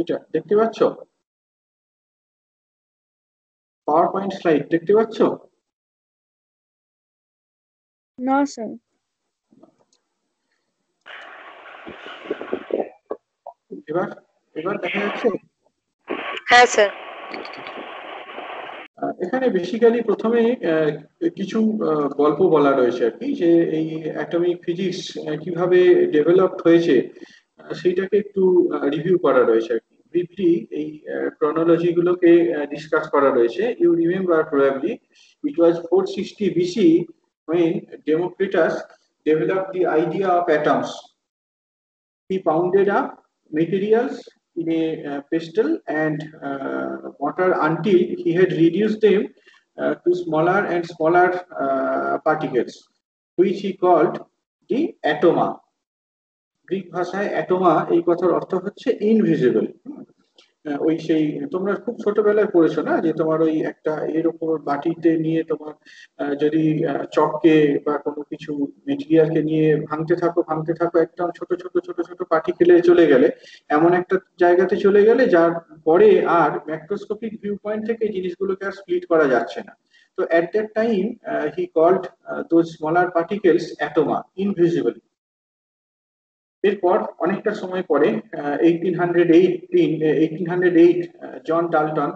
এটা দেখতে পাচ্ছ? পাওয়ার পয়েন্ট স্লাইড দেখতে পাচ্ছ? না স্যার। এবার এবার দেখা যাচ্ছে? হ্যাঁ স্যার। এখানে বেসিক্যালি প্রথমে কিছু গল্প বলা রয়েছে আর কি, যে এই অ্যাটমিক ফিজিক্স কিভাবে ডেভেলপড হয়েছে, সেইটাকে একটু রিভিউ করা রয়েছে আর কি। ব্রিফলি এই ক্রনোলজি গুলোকে ডিসকাস করা রয়েছে। You remember probably it was 460 BC when Democritus developed the idea of atoms. He pounded up materials in a pestle and mortar until he had reduced them to smaller and smaller particles, which he called the atoma. Greek ভাষায় অ্যাটোমা এই কথার অর্থ হচ্ছে invisible. ওই সেই তোমরা খুব ছোটবেলায় পড়েছো না, যে তোমার ওই একটা এরকম বাটিতে নিয়ে তোমার যদি চককে বা কোনো কিছু মেটেরিয়ালকে নিয়ে ভাঙতে থাকো একদম ছোট ছোট ছোট ছোট পার্টিকেলে চলে গেলে এমন একটা জায়গাতে চলে গেলে যার পরে আর ম্যাক্রোস্কোপিক ভিউ পয়েন্ট থেকে এই জিনিসগুলোকে আর স্প্লিট করা যাচ্ছে না। তো at that time he called those smaller particles atomos, invisible. এরপর অনেকটা সময় পরে 1808 জন ডাল্টন,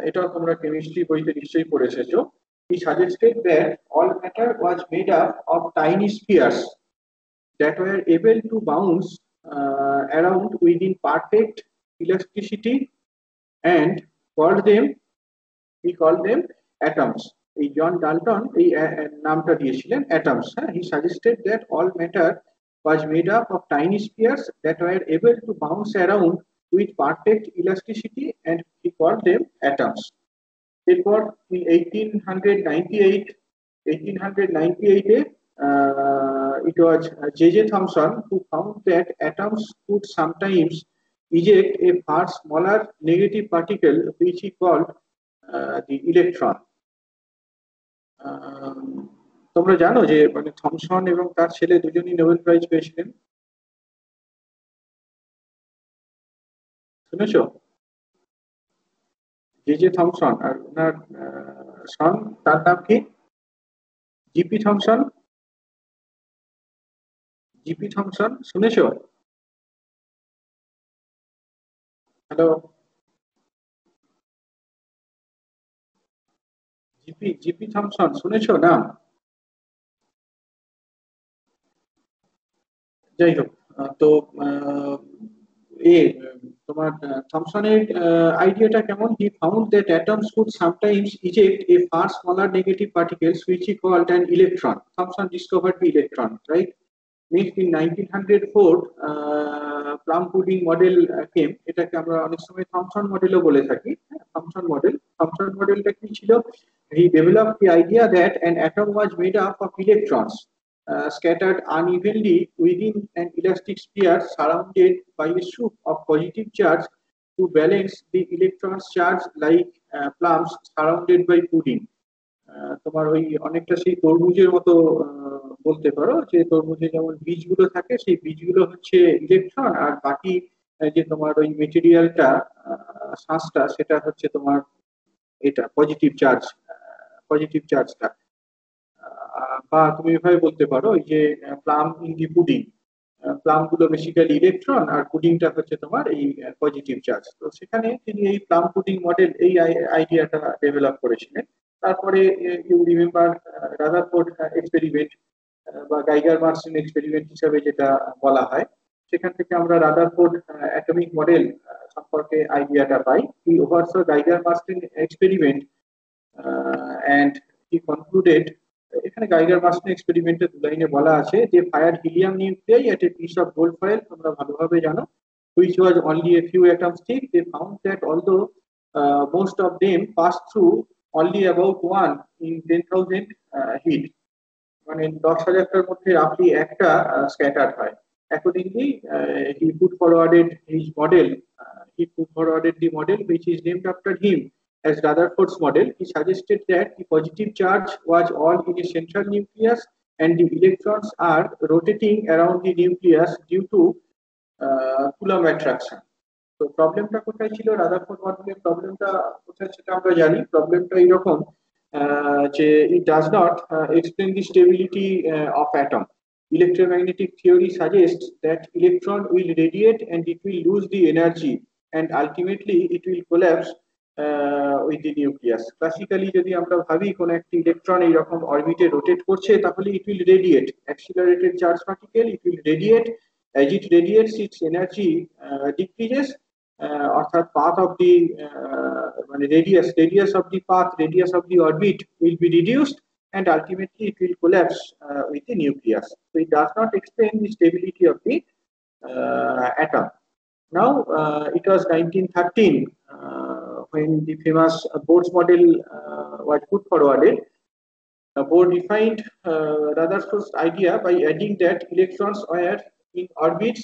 এটাও তোমরা কেমিস্ট্রি বইতে নিশ্চয়ই পড়ে এসেছো। He suggested that all matter was made up of tiny spheres that were able to bounce around within perfect elasticity and called them he called them atoms. এই জন ডাল্টন এই নামটা দিয়েছিলেন অ্যাটমস। হ্যাঁ, he suggested that all matter was made up of tiny spheres that were able to bounce around with perfect elasticity and he called them atoms. এরপর in 1898 it was J.J. Thomson who found that atoms could sometimes eject a far smaller negative particle which he called the electron. তোমরা জানো যে মানে Thomson এবং তার ছেলে দুজনই Nobel prize পেয়েছিলেন, শুনেছো? জে থমসন আর ওনার সন, তার নাম কি? GP Thomson. জিপি থমসন শুনেছো? হ্যালো, জিপি থমসন শুনেছো নাম? যাই হোক, তো এ তোমার থমসনের আইডিয়াটা কেমন? He found that atoms could sometimes eject a far smaller negative particles which he called an electron. Thomson discovered the electron, right? Next in 1904 plum pudding model came. এটাকে আমরা অনেক সময় থমসন মডেলও বলে থাকি। থমসন মডেলটা কি ছিল? He developed the idea that an atom was made up of electrons scattered unevenly within an elastic sphere surrounded by a soup of positive charge to balance the electrons charge like plums surrounded by pudding. তোমার ওই অনেকটা সেই তরমুজের মতো বলতে পারো, যে তরমুজে যেমন বীজগুলো থাকে সেই বীজগুলো হচ্ছে ইলেকট্রন, আর বাকি যে তোমার ওই মেটেরিয়ালটা শ্বাসটা সেটা হচ্ছে তোমার এটা পজিটিভ চার্জটা। বা তুমি এভাবে বলতে পারো ওই যে plum in the pudding, plum গুলো বেসিক্যালি ইলেকট্রন আর পুডিংটা হচ্ছে তোমার এই পজিটিভ চার্জ। তো সেখানে তিনি এই প্লাম পুডিং মডেল এই আইডিয়াটা ডেভেলপ করেছিলেন। তারপরে ইউ রিমেম্বার রাদারফোর্ড এক্সপেরিমেন্ট বা গাইগার মার্সেন এক্সপেরিমেন্ট হিসাবে যেটা বলা হয়, সেখান থেকে আমরা রাদারফোর্ড অ্যাটমিক মডেল সম্পর্কে আইডিয়াটা পাই। He oversaw Geiger Marsden experiment and he concluded. এখানে গাইগার মার্সেন এক্সপেরিমেন্টের দু লাইনে বলা আছে যে fire helium nuclei at a piece of gold foil, তোমরা ভালোভাবে জানো, which was only a few atoms thick. They found that although most of them pass through only about one in 10,000 heat, মানে 10,000টার মধ্যে রাফলি একটা স্ক্যাটার্ড হয়। Accordingly, he put forwarded the model which is named after him as Rutherford's model. He suggested that the positive charge was all in a central nucleus and the electrons are rotating around the nucleus due to Coulomb attraction. তো তো প্রবলেমটা কোথায় ছিল, Rutherford মডেলের প্রবলেমটা কোথায় সেটা আমরা জানি। প্রবলেমটা এইরকম যে it does not explain the stability of atom. Electromagnetic theory suggests that electron will radiate and it will lose the energy and ultimately it will collapse with the nucleus. Classically যদি আমরা ভাবি কোন একটি ইলেকট্রন এইরকম অরবিটে rotate করছে তাহলে it will radiate, accelerated charge particle, it will radiate. As it radiates its energy decreases, অর্থাৎ path of the মানে radius of the path, radius of the orbit will be reduced and ultimately it will collapse with the nucleus. So it does not explain the stability of the atom. Now, it was 1913 when the famous Bohr's model was put forwarded. The Bohr refined Rutherford's idea by adding that electrons were in orbits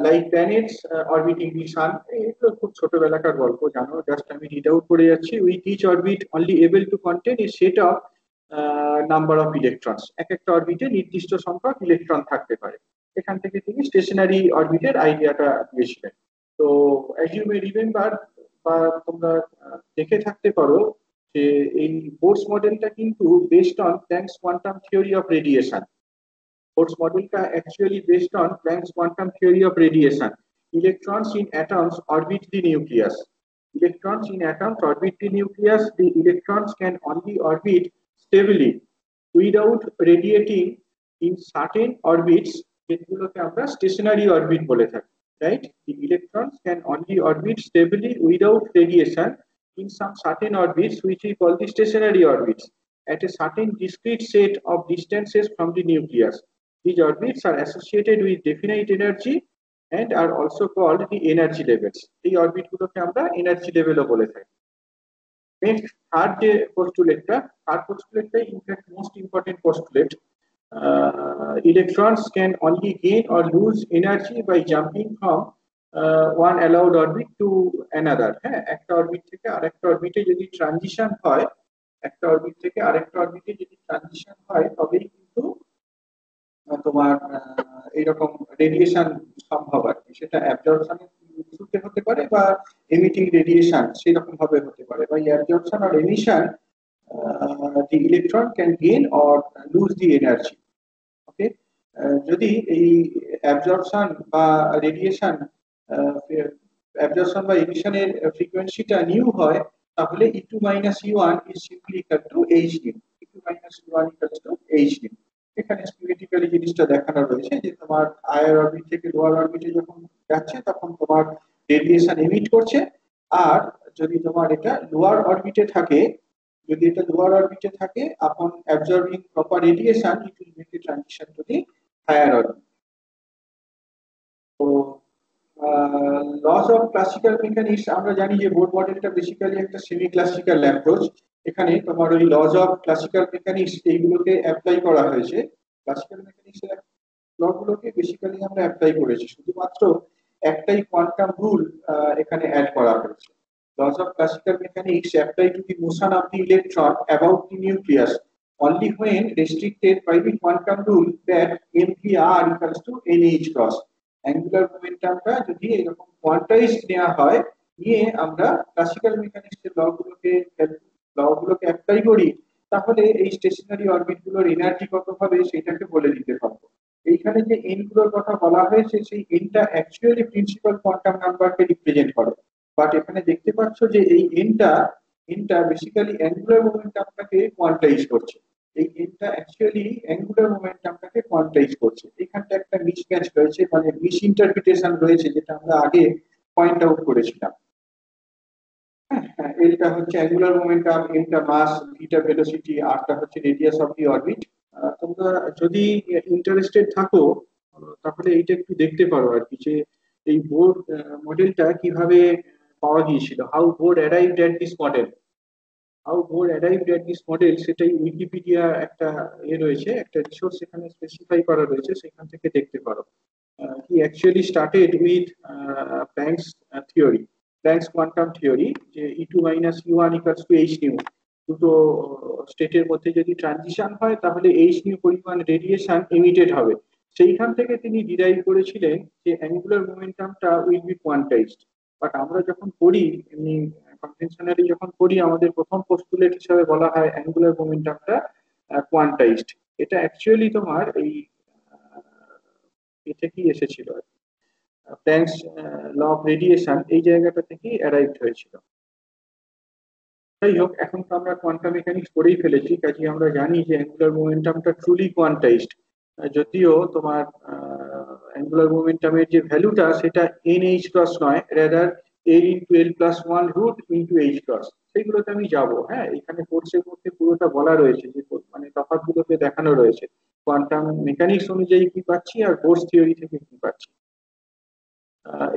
like planets orbiting the sun. এগুলো খুব ছোটবেলাকার গল্প জানো, just আমি read out করে যাচ্ছি। With each orbit only able to contain a set of number of electrons. এক একটা অরবিটে নির্দিষ্ট সংখ্যক ইলেকট্রন থাকতে পারে। এখান থেকে তিনি স্টেশনারি অরবিটের আইডিয়াটা দিয়েছিলেন। তো অ্যাজ ইউ মে রিমেম্বার বা তোমরা দেখে থাকতে পারো যে এই বোর্স মডেলটা কিন্তু based on planks quantum theory of radiation. Bohr's model is actually based on Planck's quantum theory of radiation. Electrons in atoms orbit the nucleus. Electrons in atoms orbit the nucleus. The electrons can only orbit stably without radiating in certain orbits, যেগুলোকে আমরা stationary orbit বলে থাকি, right? The electrons can only orbit stably without radiation in some certain orbits, which we call the stationary orbits, at a certain discrete set of distances from the nucleus. These orbits are associated with definite energy and are also called the energy levels. এই orbit গুলোকে আমরা energy লেভেলও বলে থাকি। Next third যে পোস্টুলেটটা, third পোস্টুলেটটাই in fact most important postulate. Electrons can only gain or lose energy by jumping from one allowed orbit to another. হ্যাঁ, একটা অরবিট থেকে আরেকটা অরবিটে যদি ট্রানজিশন হয়, একটা অরবিট থেকে আরেকটা অরবিটে যদি ট্রানজিশন হয় তবেই কিন্তু তোমার এইরকম রেডিয়েশন সম্ভব আর কি। সেটা অ্যাবজর্পশনের থ্রুতে হতে পারে বা এমিটিং রেডিয়েশন সেরকম ভাবে হতে পারে। বা অ্যাবজর্পশন আর emission, the electron can gain or lose the energy. Okay, যদি এই অ্যাবজর্পশন বা রেডিয়েশন, অ্যাবজর্পশন বা এমিশনের ফ্রিকোয়েন্সিটা নিউ হয় তাহলে E2 - E1 is simply equal to h nu. E2 - E1 equals to h nu. এখানে স্পিরিটিক্যালি জিনিসটা দেখানো রয়েছে যে তোমার হায়ার অরবিট থেকে লোয়ার অরবিটে যখন যাচ্ছে তখন তোমার রেডিয়েশন এমিট করছে, আর যদি তোমার এটা লোয়ার অরবিটে থাকে, যদি এটা লোয়ার অরবিটে থাকে upon absorbing proper radiation it will make a transition to the higher orbit. তো লস অফ ক্লাসিক্যাল মেকানিক্স আমরা জানি যে বোর মডেলটা বেসিক্যালি একটা সেমি ক্লাসিক্যাল অ্যাপ্রোচ। এখানে তোমার ওই লস অফ ক্লাসিক্যাল মেকানিক্স এইগুলোকে অ্যাপ্লাই করা হয়েছে। ক্লাসিক্যাল মেকানিক্সের লগুলোকে বেসিক্যালি আমরা অ্যাপ্লাই করেছি, শুধুমাত্র একটাই কোয়ান্টাম রুল এখানে অ্যাড করা হয়েছে। Laws of classical mechanics apply to the motion of the electron about the nucleus only when restricted by the quantum rule that mvr equals to nh cross. Angular মোমেন্টামটা যদি এরকম quantized নেওয়া হয়, নিয়ে আমরা ক্লাসিক্যাল মেকানিক্সের লগুলোকে অ্যাপ্লাই করি, তাহলে এই স্টেশনারি অরবিট গুলোর এনার্জি কত হবে সেটাকে বলে দিতে পারবো। এইখানে যে এন গুলোর কথা বলা হয়েছে সেই এনটা অ্যাকচুয়ালি প্রিন্সিপাল কোয়ান্টাম নাম্বারকে রিপ্রেজেন্ট করে, বাট এখানে দেখতে পাচ্ছ যে এই এনটা বেসিক্যালি অ্যাঙ্গুলার মোমেন্টামটাকে কোয়ান্টাইজ করছে। এই এনটা অ্যাকচুয়ালি অ্যাঙ্গুলার মোমেন্টামটাকে কোয়ান্টাইজ করছে। এখানটা একটা মিসম্যাচ রয়েছে, মানে মিস ইন্টারপ্রিটেশন রয়েছে, যেটা আমরা আগে পয়েন্ট আউট করেছিলাম। এটা হচ্ছে অ্যাঙ্গুলার মোমেন্টাম, এমটা মাস, ভিটা ভেলোসিটি, আরটা হচ্ছে রেডিয়াস অফ দি অরবিট। তোমরা যদি ইন্টারেস্টেড থাকো তাহলে এইটা একটু দেখতে পারো আর কি, যে এই বোর মডেলটা কিভাবে পাওয়া গিয়েছিল, how Bohr arrived at this model. How Bohr arrived at this model সেটাই উইকিপিডিয়া একটা রয়েছে, একটা রিসোর্স এখানে স্পেসিফাই করা রয়েছে, সেখান থেকে দেখতে পারো। হি actually started with planks theory, planks quantum theory, যে E2 - E1 equals to h nu। দুটো স্টেটের মধ্যে যদি ট্রানজিশন হয় তাহলে h nu পরিমাণ রেডিয়েশন এমিটেড হবে। সেইখান থেকে তিনি ডিরাইভ করেছিলেন যে অ্যাঙ্গুলার মোমেন্টামটা উইল বি কোয়ান্টাইজড। বাট আমরা যখন পড়ি এমনি কনভেনশনালি যখন পড়ি, আমাদের প্রথম পোস্টুলেট হিসাবে বলা হয় অ্যাঙ্গুলার মোমেন্টামটা কোয়ান্টাইজড। এটা অ্যাকচুয়ালি তোমার এই এ থেকেই এসেছিল, প্ল্যাঙ্কস ল অফ রেডিয়েশন এই জায়গাটা থেকেই অ্যারাইভ হয়েছিল। যাই হোক, এখন তো আমরা কোয়ান্টাম মেকানিক্স পড়েই ফেলেছি, কাজে আমরা জানি যে অ্যাঙ্গুলার মোমেন্টামটা ট্রুলি কোয়ান্টাইজড। যদিও তোমার অ্যাঙ্গুলার মোমেন্টামের যে ভ্যালুটা সেটা এন এইচ ক্রস নয়, rather l into l plus one root into h cross. সেইগুলোতে আমি যাব, হ্যাঁ, এখানে কোর্সের মধ্যে পুরোটা বলা রয়েছে, যে মানে তফাৎগুলোকে দেখানো রয়েছে কোয়ান্টাম মেকানিক্স অনুযায়ী কি পাচ্ছি আর কোর্স থিওরি থেকে কি পাচ্ছি।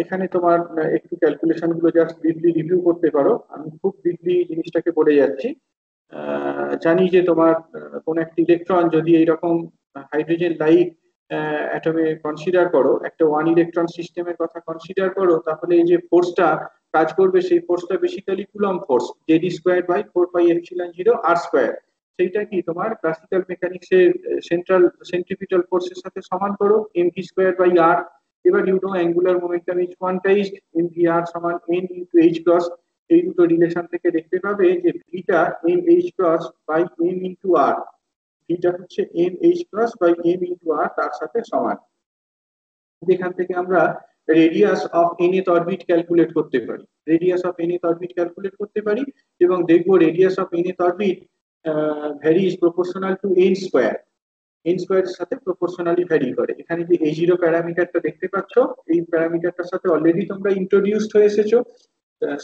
এখানে তোমার একটু ক্যালকুলেশন গুলো জাস্ট ব্রিফলি রিভিউ করতে পারো, আমি খুব ব্রিফলি জিনিসটাকে বলে যাচ্ছি। জানি যে তোমার কোন একটা ইলেকট্রন যদি এইরকম হাইড্রোজেন লাইক অ্যাটমে কনসিডার করো, একটা ওয়ান ইলেকট্রন সিস্টেমের কথা কনসিডার করো, তাহলে এই যে ফোর্সটা কাজ করবে সেই ফোর্সটা basically Coulomb force, Z e square by 4 pi epsilon 0 r square. সেইটা কি তোমার ক্লাসিক্যাল মেকানিক্সের সেন্ট্রাল সেন্ট্রিপিটাল ফোর্সের সাথে সমান করো, এমভি স্কোয়ার বাই আর। এবার you know angular momentum is quantized, m v r সমান এন ইনটু এইচ ক্রস। এই দুটো রিলেশন থেকে দেখতে পাবে যে ভিটা n h cross by m into r, ভিটা হচ্ছে n h cross by m into r, তার সাথে সমান। যেখান থেকে আমরা radius of nth orbit calculate করতে পারি, radius of nth orbit calculate করতে পারি, এবং দেখবো radius of nth orbit varies proportional to n square, n স্কোয়ারের সাথে প্রপোর্শনালি ভ্যারি করে। এখানে যে এ জিরো প্যারামিটারটা দেখতে পাচ্ছ, এই প্যারামিটারটার সাথে অলরেডি তোমরা ইন্ট্রোডিউসড হয়ে এসেছো।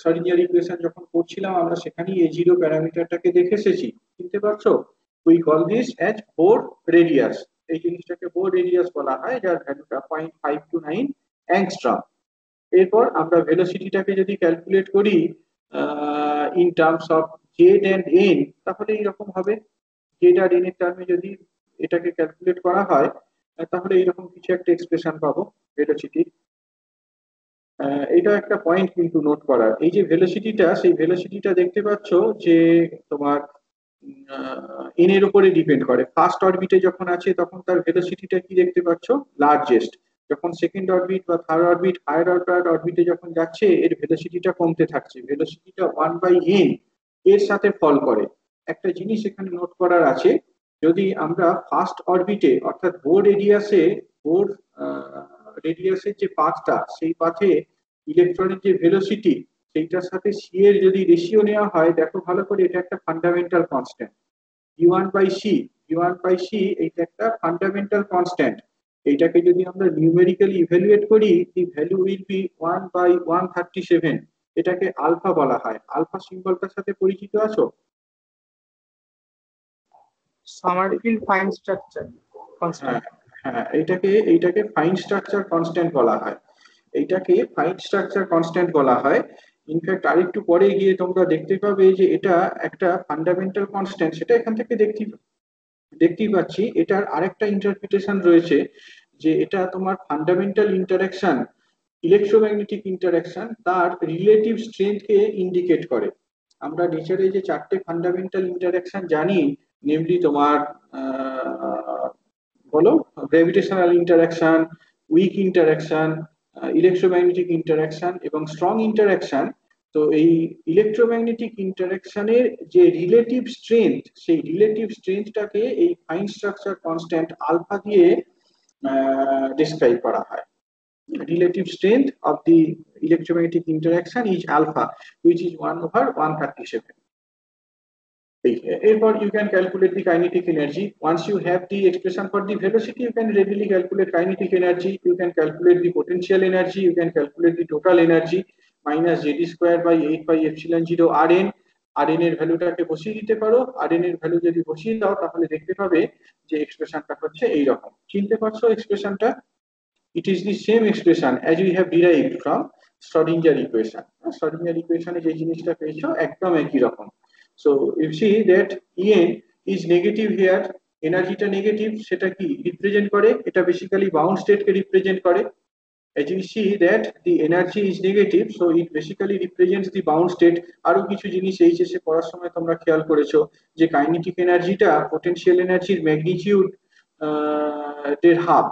শ্রোডিঙ্গার ইকুয়েশন যখন পড়ছিলাম আমরা সেখানেই এ জিরো প্যারামিটারটাকে দেখে এসেছি, চিনতে পারছো? We call this as Bohr radius. এই জিনিসটাকে বোর রেডিয়াস বলা হয়, যার ভ্যালুটা 0.529 অ্যাংস্ট্রম। এরপর আমরা ভেলোসিটিটাকে যদি ক্যালকুলেট করি in terms of Z and N, তাহলে এইরকম হবে। জেড আর এন এর টার্মে যদি এটাকে ক্যালকুলেট করা হয়, তাহলে এইরকম কিছু একটা এক্সপ্রেশন পাবো ভেলোসিটির। এটা একটা পয়েন্ট কিন্তু নোট করার, এই যে ভেলোসিটিটা, সেই ভেলোসিটিটা দেখতে পাচ্ছ যে তোমার এন এর উপরে ডিপেন্ড করে। ফার্স্ট অরবিটে যখন আছে তখন তার ভেলোসিটিটা কি দেখতে পাচ্ছ, লার্জেস্ট। যখন সেকেন্ড অরবিট বা থার্ড অরবিট, হায়ার অর্ডার অরবিটে যখন যাচ্ছে, এর ভেলোসিটিটা কমতে থাকছে, ভেলোসিটিটা 1/n এর সাথে ফল করে। একটা জিনিস এখানে নোট করার আছে, যদি আমরা ফার্স্ট অরবিটে অর্থাৎ বোর রেডিয়াসের যে পাথটা, সেই পাথে ইলেকট্রনের যে ভেলোসিটি, সেইটার সাথে সি এর যদি রেশিও নেওয়া হয়, দেখো ভালো করে, এটা একটা fundamental constant. V one by c এইটা একটা ফান্ডামেন্টাল কনস্ট্যান্ট। এইটাকে যদি আমরা নিউমেরিক্যালি ইভ্যালুয়েট করি, দি ভ্যালু উইল বি 1/137। এটাকে আলফা বলা হয়। আলফা সিম্বলটার সাথে পরিচিত আছো? সমারফিল্ড ফাইন স্ট্রাকচার হ্যাঁ, কনস্ট্যান্ট। হ্যাঁ, এইটাকে ফাইন স্ট্রাকচার কনস্ট্যান্ট বলা হয়। এইটাকে ফাইন স্ট্রাকচার কনস্ট্যান্ট বলা হয়। ইনফ্যাক্ট আরেকটু পরে গিয়ে তোমরা দেখতে পাবে যে এটা একটা ফান্ডামেন্টাল কনস্ট্যান্ট, সেটা এখান থেকে দেখতেই পাচ্ছি। এটার আরেকটা ইন্টারপ্রিটেশন রয়েছে, যে এটা তোমার ফান্ডামেন্টাল ইন্টারাকশন, ইলেকট্রোম্যাগনেটিক ইন্টারাকশন, তার রিলেটিভ স্ট্রেংথকে ইন্ডিকেট করে। আমরা নেচারে যে চারটে ফান্ডামেন্টাল ইন্টারাকশন জানি, নেমলি তোমার বলো, gravitational interaction, weak interaction, electromagnetic interaction এবং স্ট্রং ইন্টারাকশন। তো এই ইলেকট্রোম্যাগনেটিক ইন্টারাকশনের যে রিলেটিভ স্ট্রেংথ, সেই রিলেটিভ স্ট্রেংথটাকে এই ফাইন স্ট্রাকচার কনস্ট্যান্ট আলফা দিয়ে ডিসক্রাইব করা হয়। Relative strength of the electromagnetic interaction is alpha, which is 1/137. Therefore, you can calculate the kinetic energy. Once you have the expression for the velocity, you can readily calculate kinetic energy. You can calculate the potential energy. You can calculate the total energy minus jd square by 8 pi epsilon 0 Rn. Rn এর ভ্যালুটাকে বসিয়ে দিতে পারো। Rn এর value যদি বসিয়ে দাও, তাহলে দেখতে পাবে যে এক্সপ্রেশনটা হচ্ছে এইরকম। চিনতে পারছো এক্সপ্রেশনটা? It is the same expression as we have derived from Schrodinger equation. Schrodinger equation যে জিনিসটা পেয়েছো একদম একই রকম। So you see that En is negative here, এনার্জিটা নেগেটিভ, সেটা কি রিপ্রেজেন্ট করে? এটা বেসিক্যালি বাউন্ড স্টেটকে রিপ্রেজেন্ট করে। As you see that the energy is negative, so it basically represents the bound state. আরো কিছু জিনিস এইচএসএ পড়ার সময় তোমরা খেয়াল করেছো, যে কাইনেটিক এনার্জিটা পোটেনশিয়াল এনার্জির ম্যাগনিটিউড এর হাফ।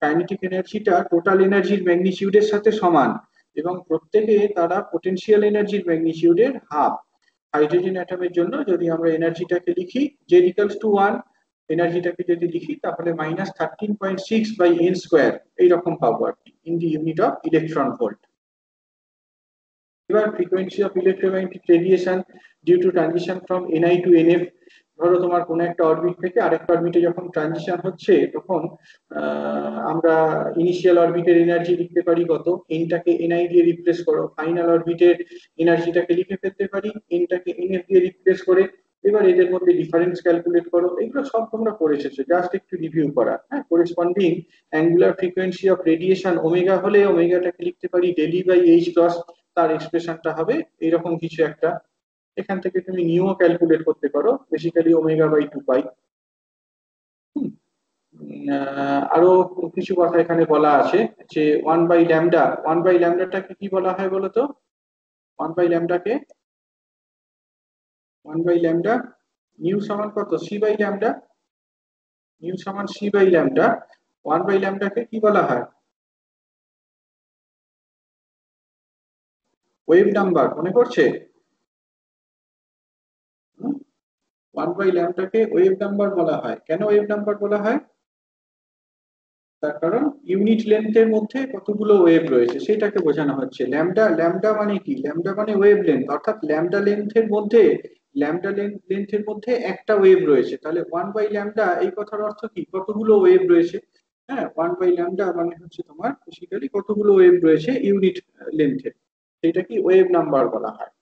কাইনেটিক এনার্জিটা টোটাল এনার্জির ম্যাগনিটিউডের সাথে সমান, এবং প্রত্যেকে তারা পোটেনশিয়াল এনার্জির ম্যাগনিটিউডের হাফ। হাইড্রোজেন অ্যাটমের জন্য যদি আমরা এনার্জিটাকে লিখি জে ইকুয়ালস টু 1, এনার্জিটাকে যদি লিখি তাহলে -13.6/n² এইরকম পাবো আর কি, in the unit of electron volt. এবার frequency of electromagnetic radiation due to transition from Ni to Nf। ধরো তোমার কোন একটা অরবিট থেকে আরেকটা অরবিটে যখন ট্রানজিশন হচ্ছে তখন আমরা ইনিশিয়াল অরবিটের এনার্জি লিখতে পারি কত, এনটাকে Ni দিয়ে রিপ্লেস করো, ফাইনাল অরবিটের এনার্জিটাকে লিখে ফেলতে পারি এনটাকে Nf দিয়ে রিপ্লেস করে। এবার এদের মধ্যে ডিফারেন্স ক্যালকুলেট করো। এগুলো সব তোমরা করে এসেছো, জাস্ট একটু রিভিউ করা। হ্যাঁ, corresponding angular frequency of radiation omega হলে ওমেগাটাকে লিখতে পারি ΔE/h+, তার এক্সপ্রেশনটা হবে এরকম কিছু একটা। এখান থেকে তুমি নিউও ক্যালকুলেট করতে পারো, বেসিক্যালি ω/2π। আরো কিছু কথা এখানে বলা আছে যে 1/λ, 1/λটাকে কি বলা হয় বলো তো? 1/λকে 1/λ নিউ সমান কত? c/λ। নিউ সমান c/λ। 1/λকে কি বলা হয়? ওয়েভ নাম্বার, মনে পড়ছে? 1/λকে ওয়েভ নাম্বার বলা হয়। কেন ওয়েভ নাম্বার বলা হয়? তার কারণ ইউনিট লেন্থের মধ্যে কতগুলো ওয়েভ রয়েছে সেটাকে বোঝানো হচ্ছে। ল্যামডা মানে কি? ল্যামডা মানে ওয়েভ লেন্থ, অর্থাৎ ল্যামডা লেন্থের মধ্যে একটা ওয়েভ রয়েছে। তাহলে 1/λ এই কথার অর্থ কি? কতগুলো ওয়েভ রয়েছে। হ্যাঁ, 1/λ মানে হচ্ছে তোমার বেসিক্যালি কতগুলো ওয়েভ রয়েছে ইউনিট লেন্থের, সেটা কি ওয়েভ নাম্বার বলা হয়।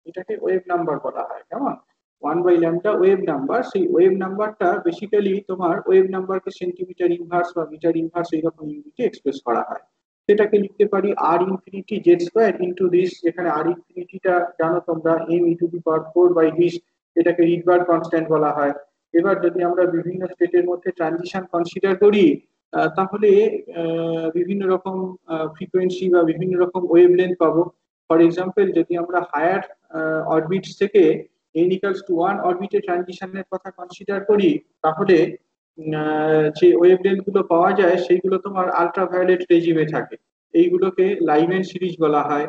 এটাকে ওয়েভ নাম্বার বলা হয়। কেমন? 1/λ ওয়েভ নাম্বার। সেই ওয়েভ নাম্বারটা বেসিক্যালি তোমার ওয়েভ নাম্বারকে সেন্টিমিটার ইনভার্স বা মিটার ইনভার্স এইরকম ইউনিটে এক্সপ্রেস করা হয়। সেটাকে লিখতে পারি r∞z² ইন্টু দিস, যেখানে r∞টা জানো তোমরা m e⁴/দিস, এটাকে রিডবার্গ কনস্ট্যান্ট বলা হয়। এবার যদি আমরা বিভিন্ন স্টেটের মধ্যে ট্রানজিশন কনসিডার করি তাহলে বিভিন্ন রকম ফ্রিকোয়েন্সি বা বিভিন্ন রকম ওয়েভ লেন্থ পাবো। ফর এক্সাম্পল, যদি আমরা হায়ার অরবিটস থেকে n=1 অরবিটে ট্রানজিশনের কথা কনসিডার করি তাহলে যে ওয়েভলেন্থ গুলো পাওয়া যায় সেইগুলো তোমার আল্ট্রাভায়োলেট রেজিমে থাকে, এইগুলোকে লাইম্যান সিরিজ বলা হয়।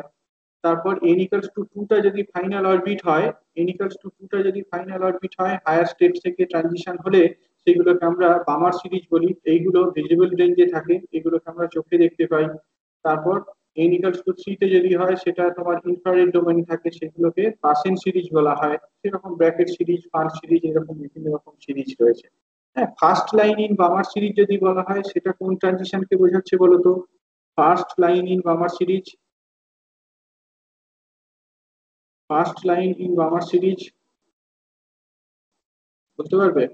তারপর n=2টা যদি ফাইনাল অরবিট হয়, n=2টা যদি ফাইনাল অরবিট হয় হায়ার স্টেট থেকে ট্রানজিশন হলে সেগুলোকে আমরা বামার সিরিজ বলি। এইগুলো ভিজিবল রেঞ্জে থাকে, এগুলোকে আমরা চোখে দেখতে পাই। তারপর n=3 তে যদি হয় সেটা তোমার ইনফ্রারেড ডোমেইন থাকে, সেগুলোকে পাসেন সিরিজ বলা হয়। সেরকম ব্র্যাকেট সিরিজ, ফান সিরিজ, এরকম বিভিন্ন রকম সিরিজ রয়েছে। হ্যাঁ, first line in Balmer series যদি বলা হয় সেটা কোন ট্রানজিশনকে বোঝাচ্ছে বলতো? First line in Balmer series, first line in Balmer series বলতে পারবে?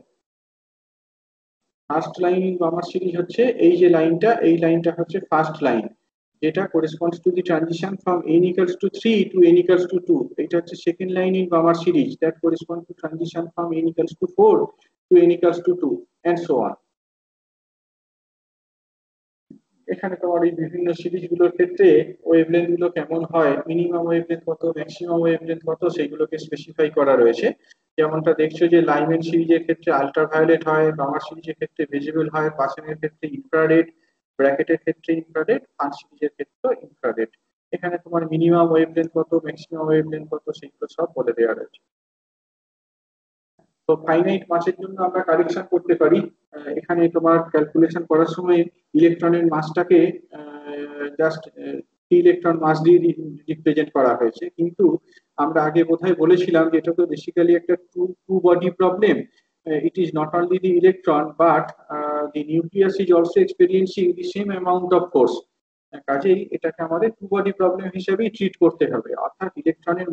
First line in Balmer series হচ্ছে এই যে লাইনটা, এই লাইনটা হচ্ছে ফার্স্ট লাইন, যেটা corresponds to the transition from n=3 to n=2। এটা হচ্ছে second line in Balmer series that correspond to transition from n=4 to n=2 and so on. এখানে তোমার এই বিভিন্ন সিরিজগুলোর ক্ষেত্রে ওয়েভলেন্থ গুলো কেমন হয়, মিনিমাম ওয়েভলেন্থ কত, ম্যাক্সিমাম ওয়েভলেন্থ কত, সেগুলোকে স্পেসিফাই করা রয়েছে। যেমনটা দেখছো যে লাইমেন সিরিজের ক্ষেত্রে আল্ট্রাভায়োলেট হয়, বামার সিরিজের ক্ষেত্রে ভিজিবল হয়, পাসেনের ক্ষেত্রে ইনফ্রারেড, ব্র্যাকেটের ক্ষেত্রে ইনফ্রারেড, ফান সিরিজের ক্ষেত্রে ইনফ্রারেড। এখানে তোমার মিনিমাম ওয়েভলেন্থ কত, ম্যাক্সিমাম ওয়েভলেন্থ কত, সেগুলো সব বলে দেওয়া রয়েছে। তো ফাইনাইট মাসের জন্য আমরা কারেকশন করতে পারি। এখানে তোমার ক্যালকুলেশন করার সময় ইলেকট্রনের মাসটাকে জাস্ট ইলেকট্রন মাস দিয়ে রিপ্রেজেন্ট করা হয়েছে, কিন্তু আমরা আগে বোধহয় বলেছিলাম যে এটা তো বেসিক্যালি একটা two body problem. It is not only the electron but the nucleus is also experiencing the same amount of force. কাজেই এটাকে আমাদের টু বডি প্রবলেম হিসেবেই ট্রিট করতে হবে, অর্থাৎ ইলেকট্রনের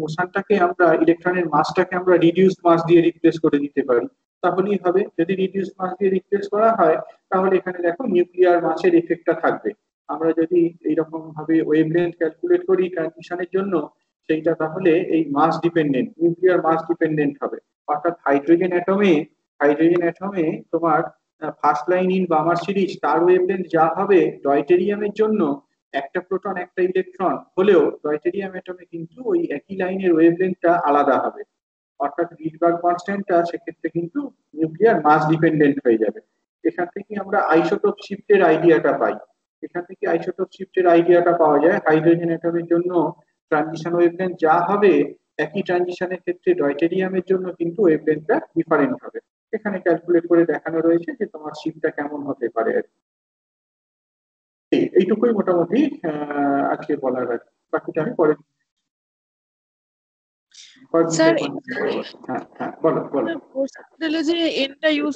মাসটাকে আমরা রিডিউস মাস দিয়ে রিপ্লেস করে দিতে পারি, তাহলেই হবে। যদি রিডিউস মাস দিয়ে রিপ্লেস করা হয় তাহলে এখানে দেখো নিউক্লিয়ার মাসের এফেক্টটা থাকবে। আমরা যদি এইরকম ভাবে ওয়েভলেন্থ ক্যালকুলেট করি ট্রানজিশনের জন্য, সেইটা তাহলে এই মাস ডিপেন্ডেন্ট, নিউক্লিয়ার মাস ডিপেন্ডেন্ট হবে। অর্থাৎ হাইড্রোজেন অ্যাটমে তোমার first line in Balmer series তার ওয়েভলেন্থ যা হবে ডয়টেরিয়ামের জন্য একটা প্রোটন একটা ইলেকট্রন হলেও ডয়টেরিয়াম অ্যাটমে কিন্তু ওই একই লাইনের ওয়েভলেন্থটা আলাদা হবে। অর্থাৎ রিডবার্গ কনস্ট্যান্টটা সেক্ষেত্রে কিন্তু নিউক্লিয়ার মাস ডিপেন্ডেন্ট হয়ে যাবে। এখান থেকে আমরা আইসোটোপ শিফটের আইডিয়াটা পাই। এখান থেকে আইসোটোপ শিফটের আইডিয়াটা পাওয়া যায়। হাইড্রোজেন অ্যাটমের জন্য ট্রানজিশন ওয়েভলেন্থ যা হবে, একই ট্রানজিশনের ক্ষেত্রে ডয়টেরিয়ামের জন্য কিন্তু ওয়েভলেন্থটা ডিফারেন্ট হবে। এখানে ক্যালকুলেট করে দেখানো রয়েছে যে তোমার শিফটটা কেমন হতে পারে আর কি। এইটুকুই মোটামুটি আজকে বলার আছে, বাকিটা আমি পরে স্যার হ্যাঁ হ্যাঁ বলো বলো। হসপিটালে যে এনটা ইউজ